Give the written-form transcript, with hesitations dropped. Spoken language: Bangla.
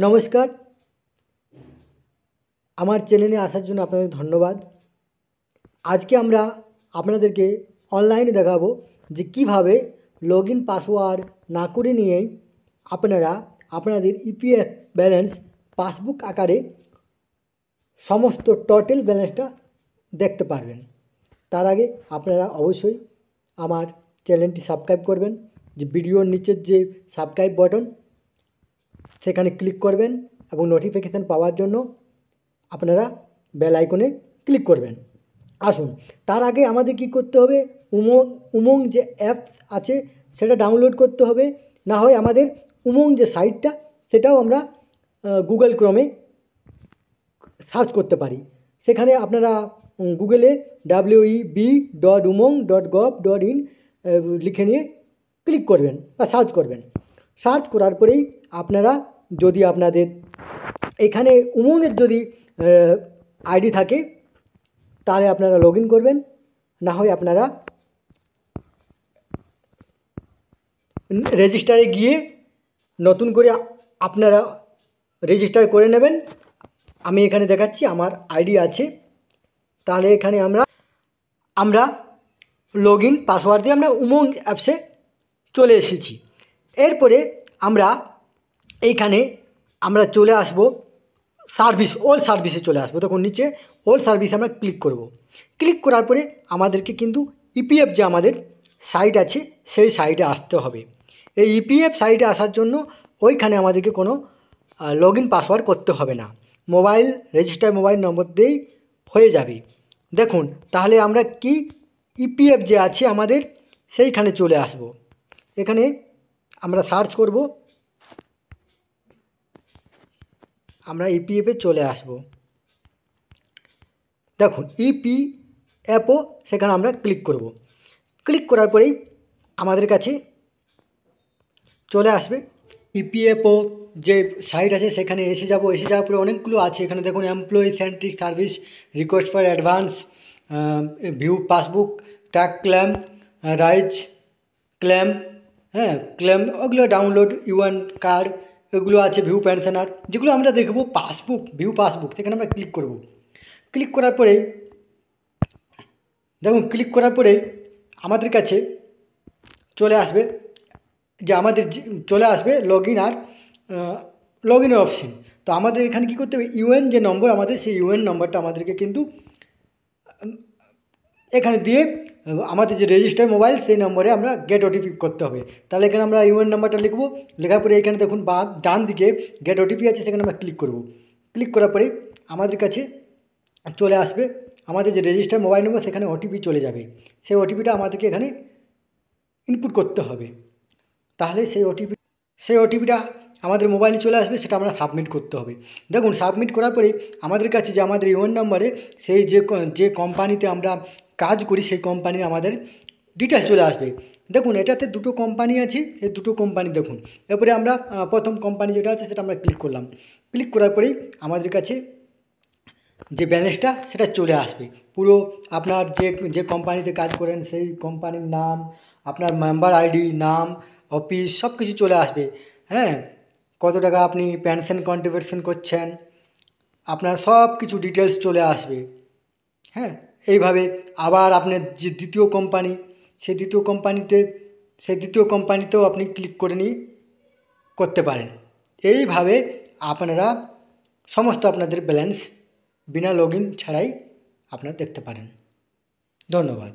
নমস্কার, আমার চ্যানেলে আসার জন্য আপনাদের ধন্যবাদ। আজকে আমরা আপনাদেরকে অনলাইনে দেখাবো যে কিভাবে লগইন পাসওয়ার্ড না করে নিয়েই আপনারা আপনাদের ইপিএফ ব্যালেন্স পাসবুক আকারে সমস্ত টোটাল ব্যালেন্সটা দেখতে পারবেন। তার আগে আপনারা অবশ্যই আমার চ্যানেলটি সাবস্ক্রাইব করবেন, যে ভিডিওর নিচের যে সাবস্ক্রাইব বাটন সেখানে ক্লিক করবেন এবং নোটিফিকেশান পাওয়ার জন্য আপনারা বেল আইকনে ক্লিক করবেন। আসুন, তার আগে আমাদের কি করতে হবে, উমং যে অ্যাপস আছে সেটা ডাউনলোড করতে হবে। না হয় আমাদের উমং যে সাইটটা সেটাও আমরা গুগল ক্রোমে সার্চ করতে পারি। সেখানে আপনারা গুগলে web.umong.gov.in লিখে নিয়ে ক্লিক করবেন বা সার্চ করবেন। সার্চ করার পরেই আপনারা যদি আপনাদের এখানে উমংয়ের যদি আইডি থাকে তাহলে আপনারা লগ ইন করবেন, না হয় আপনারা রেজিস্টারে গিয়ে নতুন করে আপনারা রেজিস্টার করে নেবেন। আমি এখানে দেখাচ্ছি আমার আইডি আছে, তাহলে এখানে আমরা লগ ইন পাসওয়ার্ড দিয়ে আমরা উমং অ্যাপসে চলে এসেছি। এরপরে আমরা এইখানে আমরা চলে আসব সার্ভিস, অল সার্ভিসে চলে আসবো। তখন নিচে অল সার্ভিসে আমরা ক্লিক করব। ক্লিক করার পরে আমাদেরকে কিন্তু ইপিএফ যে আমাদের সাইট আছে সেই সাইটে আসতে হবে। এই ইপিএফ সাইটে আসার জন্য ওইখানে আমাদেরকে কোনো লগ ইন পাসওয়ার্ড করতে হবে না, মোবাইল রেজিস্টার মোবাইল নম্বর দিয়েই হয়ে যাবে। দেখুন, তাহলে আমরা কি ইপিএফ যে আছে আমাদের সেইখানে চলে আসব। এখানে আমরা সার্চ করব, আমরা ইপিএফে চলে আসব। দেখুন ইপিএফও সেখানে আমরা ক্লিক করব। ক্লিক করার পরেই আমাদের কাছে চলে আসবে ইপিএফও যে সাইট আছে সেখানে এসে যাওয়ার পরে অনেকগুলো আছে। এখানে দেখুন employee centric service, request for advance, view passbook, tax claim, rise claim, claim, ওগুলো ডাউনলোড ইউএন কার্ড, এগুলো আছে। ভিউ পেনশনার, যেগুলো আমরা দেখব পাসবুক, ভিউ পাসবুক, সেখানে আমরা ক্লিক করব। ক্লিক করার পরে দেখুন, ক্লিক করার পরে আমাদের কাছে চলে আসবে চলে আসবে লগ ইন আর লগ ইনের অপশান। তো আমাদের এখানে কী করতে হবে, ইউএন যে নম্বর আমাদের, সেই ইউএন নম্বরটা আমাদেরকে কিন্তু এখানে দিয়ে আমাদের যে রেজিস্টার মোবাইল সেই নম্বরে আমরা গেট ওটিপি করতে হবে। তাহলে এখানে আমরা ইউএন নাম্বারটা লিখব। লেখার পরে এখানে দেখুন ডান দিকে গেট ওটিপি আছে, সেখানে আমরা ক্লিক করব। ক্লিক করার পরে আমাদের কাছে চলে আসবে আমাদের যে রেজিস্টার মোবাইল নম্বর, সেখানে ওটিপি চলে যাবে। সেই ওটিপিটা আমাদেরকে এখানে ইনপুট করতে হবে। তাহলে সেই ওটিপিটা আমাদের মোবাইলে চলে আসবে, সেটা আমরা সাবমিট করতে হবে। দেখুন, সাবমিট করার পরে আমাদের কাছে যে আমাদের ইউএন নাম্বারে সেই যে কোম্পানিতে আমরা কাজ করি সেই কোম্পানির আমাদের ডিটেলস চলে আসবে। দেখুন, এটাতে দুটো কোম্পানি আছে, এই দুটো কোম্পানি দেখুন। এরপরে আমরা প্রথম কোম্পানি যেটা আছে সেটা আমরা ক্লিক করলাম। ক্লিক করার পরেই আমাদের কাছে যে ব্যালেন্সটা সেটা চলে আসবে। পুরো আপনার যে কোম্পানিতে কাজ করেন সেই কোম্পানির নাম, আপনার মেম্বার আইডি, নাম, অফিস, সব কিছু চলে আসবে। কত টাকা আপনি পেনশন কন্ট্রিবিউশন করছেন, আপনার সব কিছু ডিটেলস চলে আসবে। এইভাবে আবার আপনার যে দ্বিতীয় কোম্পানি, সেই দ্বিতীয় কোম্পানিতেও আপনি ক্লিক করে নিয়ে করতে পারেন। এইভাবে আপনারা সমস্ত আপনাদের ব্যালেন্স বিনা লগ ইন ছাড়াই আপনারা দেখতে পারেন। ধন্যবাদ।